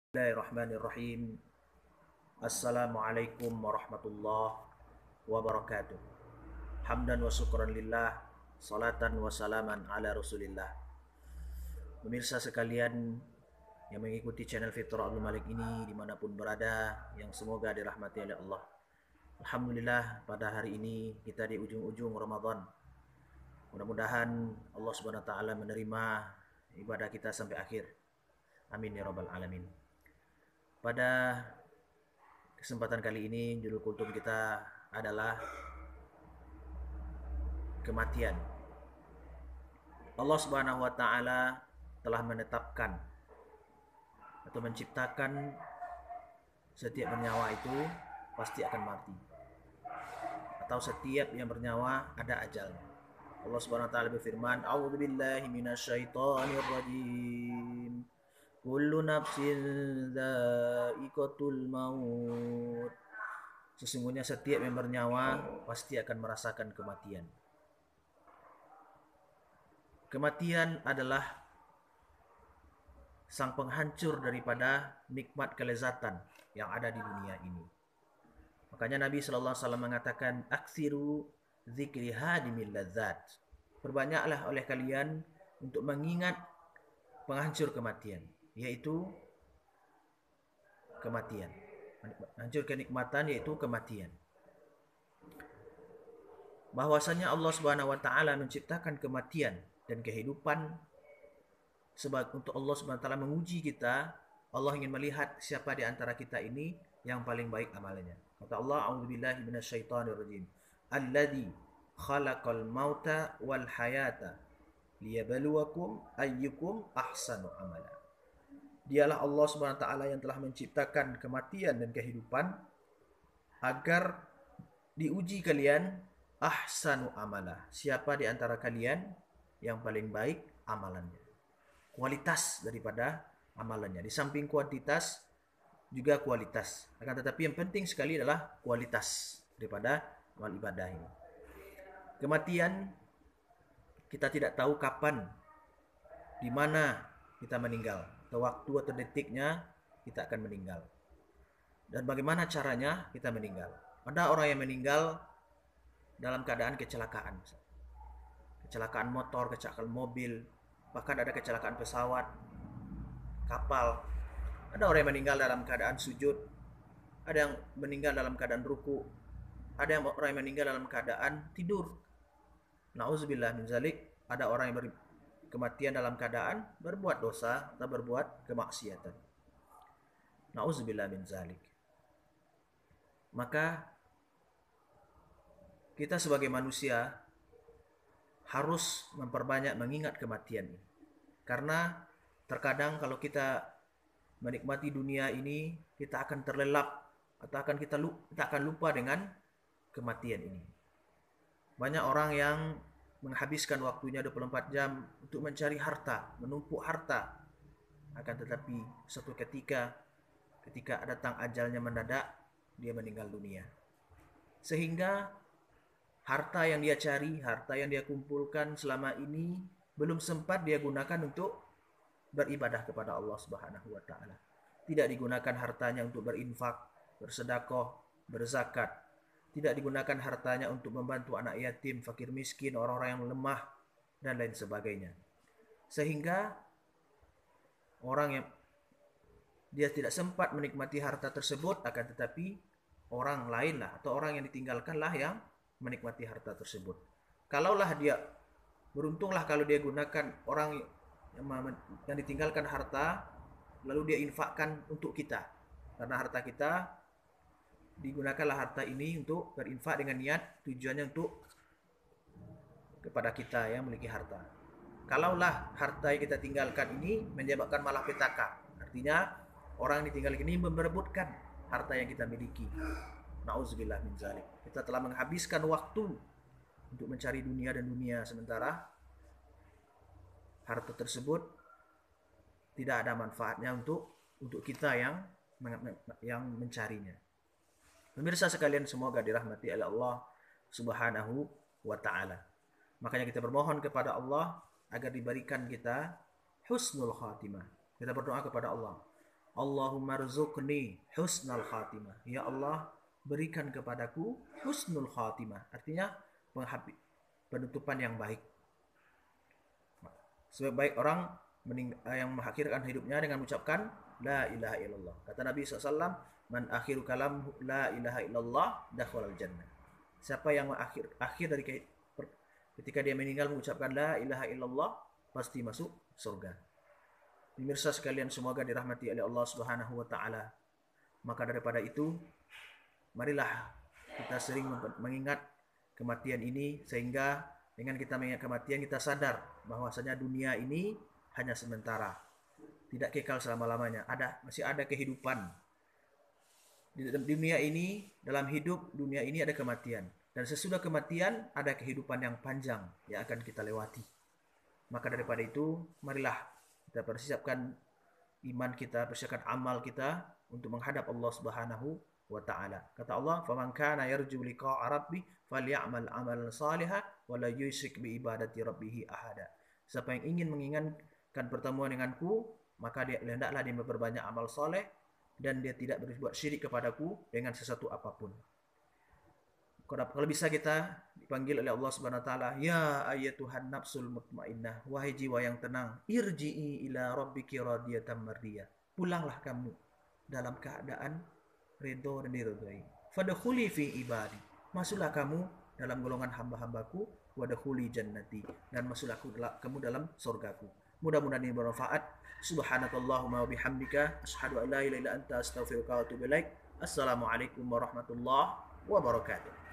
Bismillahirrahmanirrahim. Assalamualaikum warahmatullahi wabarakatuh. Hamdan wa syukran lillah, salatan wa salaman ala rasulillah. Pemirsa sekalian yang mengikuti channel Fitrah Abdul Malik ini dimanapun berada, yang semoga dirahmati oleh Allah. Alhamdulillah, pada hari ini kita di ujung-ujung Ramadan. Mudah-mudahan Allah Subhanahu wa taala menerima ibadah kita sampai akhir. Amin ya rabbal alamin. Pada kesempatan kali ini judul kultum kita adalah kematian. Allah Subhanahu wa taala telah menetapkan atau menciptakan setiap bernyawa itu pasti akan mati. Atau setiap yang bernyawa ada ajalnya. Allah Subhanahu wa taala berfirman, "A'udzubillahi minasyaitonir rajim. Kullu nafsin dha'iqatul maut." Sesungguhnya setiap yang bernyawa pasti akan merasakan kematian. Kematian adalah sang penghancur daripada nikmat kelezatan yang ada di dunia ini. Makanya Nabi sallallahu alaihi wasallam mengatakan, "Aktsiru dzikri hadimil ladzat." Perbanyaklah oleh kalian untuk mengingat penghancur kematian, yaitu kematian. Hancur kenikmatan yaitu kematian. Bahwasanya Allah Subhanahu wa taala menciptakan kematian dan kehidupan untuk Allah Subhanahu wa taala menguji kita. Allah ingin melihat siapa di antara kita ini yang paling baik amalnya. Kata Allah, "A'udzubillahi minasyaitonir rajim. Alladzi khalaqal mauta wal hayata liyabluwakum ayyukum ahsanu amala." Dialah Allah Subhanahu wa taala yang telah menciptakan kematian dan kehidupan agar diuji kalian ahsanu amala. Siapa di antara kalian yang paling baik amalannya. Kualitas daripada amalannya. Di samping kuantitas juga kualitas. Akan tetapi yang penting sekali adalah kualitas daripada amal ibadah ini. Kematian kita tidak tahu kapan, di mana kita meninggal, atau waktu atau detiknya kita akan meninggal. Dan bagaimana caranya kita meninggal. Ada orang yang meninggal dalam keadaan kecelakaan. Kecelakaan motor, kecelakaan mobil, bahkan ada kecelakaan pesawat, kapal. Ada orang yang meninggal dalam keadaan sujud, ada yang meninggal dalam keadaan ruku, ada yang orang yang meninggal dalam keadaan tidur. Nauzubillah min zalik. Ada orang yang kematian dalam keadaan berbuat dosa atau berbuat kemaksiatan. Nauzubillah min zalik. Maka kita sebagai manusia harus memperbanyak mengingat kematian ini. Karena terkadang kalau kita menikmati dunia ini, kita akan terlelap atau kita akan lupa dengan kematian ini. Banyak orang yang menghabiskan waktunya 24 jam untuk mencari harta, menumpuk harta. Akan tetapi suatu ketika datang ajalnya mendadak, dia meninggal dunia. Sehingga harta yang dia cari, harta yang dia kumpulkan selama ini belum sempat dia gunakan untuk beribadah kepada Allah Subhanahu wa taala. Tidak digunakan hartanya untuk berinfak, bersedekah, berzakat. Tidak digunakan hartanya untuk membantu anak yatim, fakir miskin, orang-orang yang lemah dan lain sebagainya. Sehingga orang yang dia tidak sempat menikmati harta tersebut, akan tetapi orang lainlah atau orang yang ditinggalkanlah yang menikmati harta tersebut. Kalaulah dia beruntunglah kalau dia gunakan orang yang ditinggalkan harta lalu dia infakkan untuk kita. Karena harta kita digunakanlah harta ini untuk berinfak dengan niat tujuannya untuk kepada kita yang memiliki harta. Kalaulah harta yang kita tinggalkan ini menyebabkan malapetaka, artinya orang yang ditinggalkan ini memperebutkan harta yang kita miliki. Nauzubillah min zalik. Kita telah menghabiskan waktu untuk mencari dunia dan dunia, sementara harta tersebut tidak ada manfaatnya untuk kita yang mencarinya. Pemirsa sekalian, semoga dirahmati oleh Allah Subhanahu wa taala. Makanya kita bermohon kepada Allah agar diberikan kita husnul khatimah. Kita berdoa kepada Allah. Allahumma rzuqni husnal khatimah. Ya Allah, berikan kepadaku husnul khatimah. Artinya penutupan yang baik. Sebaik orang yang mengakhirkan hidupnya dengan mengucapkan la ilaha illallah. Kata Nabi SAW, man akhiru kalam la ilaha illallah dakhalal jannah. Siapa yang akhir dari ketika dia meninggal mengucapkan la ilaha illallah, pasti masuk surga. Pemirsa sekalian, semoga dirahmati oleh Allah Subhanahu wa taala. Maka daripada itu, marilah kita sering mengingat kematian ini, sehingga dengan kita mengingat kematian kita sadar bahwasanya dunia ini hanya sementara, tidak kekal selama-lamanya. Masih ada kehidupan. Di dunia ini, dalam hidup dunia ini ada kematian, dan sesudah kematian ada kehidupan yang panjang yang akan kita lewati. Maka daripada itu, marilah kita persiapkan iman kita, persiapkan amal kita untuk menghadap Allah Subhanahu wa taala. Kata Allah, "Faman kana yarju liqa'a rabbih falyamal 'amalan shalihan wa la yusyrik bi ibadati rabbih ahada." Siapa yang ingin menginginkan pertemuan denganku, maka hendaklah dia memperbanyak amal saleh dan dia tidak berbuat syirik kepadaku dengan sesuatu apapun. Kalau bisa kita dipanggil oleh Allah Subhanahu wa taala, ya ayyatuhan nafsul mutmainnah, wahai jiwa yang tenang, irji'i ila rabbiki radiyatan mardiyah. Pulanglah kamu dalam keadaan ridho dan diridhoi. Fadkhuli fi ibadi. Masuklah kamu dalam golongan hamba-hambaku, wadkhuli jannati, dan masuklah kamu dalam surgaku. Mudah-mudahan ini bermanfaat. Subhanakallahumma wa bihamdika asyhadu an la ilaha illa anta astaghfiruka wa atubu ilaik. Assalamualaikum warahmatullahi wabarakatuh.